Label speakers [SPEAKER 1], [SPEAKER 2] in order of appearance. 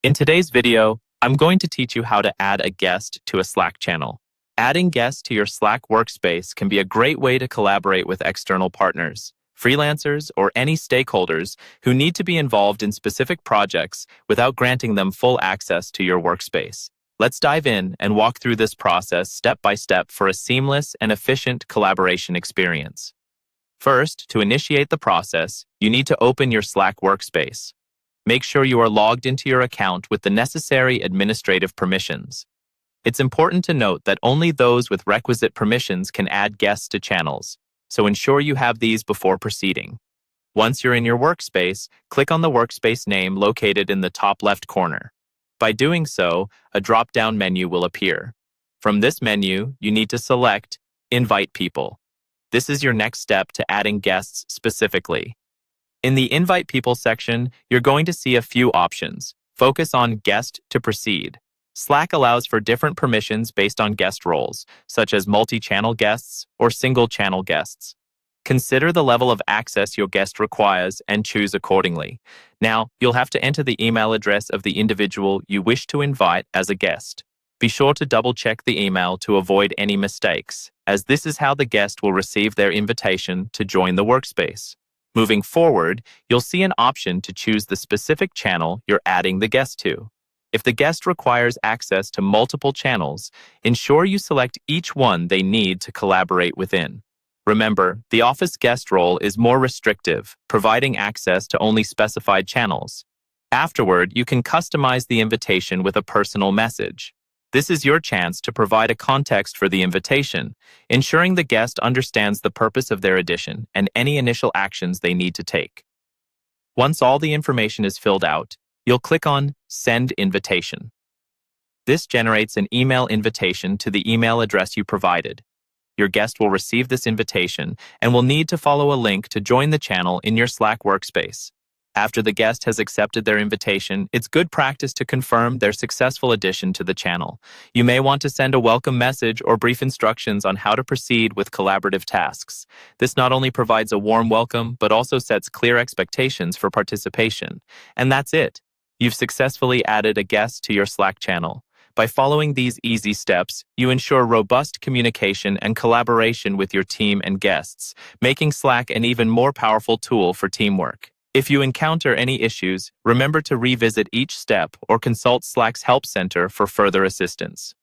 [SPEAKER 1] In today's video, I'm going to teach you how to add a guest to a Slack channel. Adding guests to your Slack workspace can be a great way to collaborate with external partners, freelancers, or any stakeholders who need to be involved in specific projects without granting them full access to your workspace. Let's dive in and walk through this process step by step for a seamless and efficient collaboration experience. First, to initiate the process, you need to open your Slack workspace. Make sure you are logged into your account with the necessary administrative permissions. It's important to note that only those with requisite permissions can add guests to channels, so ensure you have these before proceeding. Once you're in your workspace, click on the workspace name located in the top left corner. By doing so, a drop-down menu will appear. From this menu, you need to select Invite People. This is your next step to adding guests specifically. In the Invite People section, you're going to see a few options. Focus on Guest to proceed. Slack allows for different permissions based on guest roles, such as multi-channel guests or single-channel guests. Consider the level of access your guest requires and choose accordingly. Now, you'll have to enter the email address of the individual you wish to invite as a guest. Be sure to double-check the email to avoid any mistakes, as this is how the guest will receive their invitation to join the workspace. Moving forward, you'll see an option to choose the specific channel you're adding the guest to. If the guest requires access to multiple channels, ensure you select each one they need to collaborate within. Remember, the Office guest role is more restrictive, providing access to only specified channels. Afterward, you can customize the invitation with a personal message. This is your chance to provide a context for the invitation, ensuring the guest understands the purpose of their addition and any initial actions they need to take. Once all the information is filled out, you'll click on Send Invitation. This generates an email invitation to the email address you provided. Your guest will receive this invitation and will need to follow a link to join the channel in your Slack workspace. After the guest has accepted their invitation, it's good practice to confirm their successful addition to the channel. You may want to send a welcome message or brief instructions on how to proceed with collaborative tasks. This not only provides a warm welcome, but also sets clear expectations for participation. And that's it. You've successfully added a guest to your Slack channel. By following these easy steps, you ensure robust communication and collaboration with your team and guests, making Slack an even more powerful tool for teamwork. If you encounter any issues, remember to revisit each step or consult Slack's Help Center for further assistance.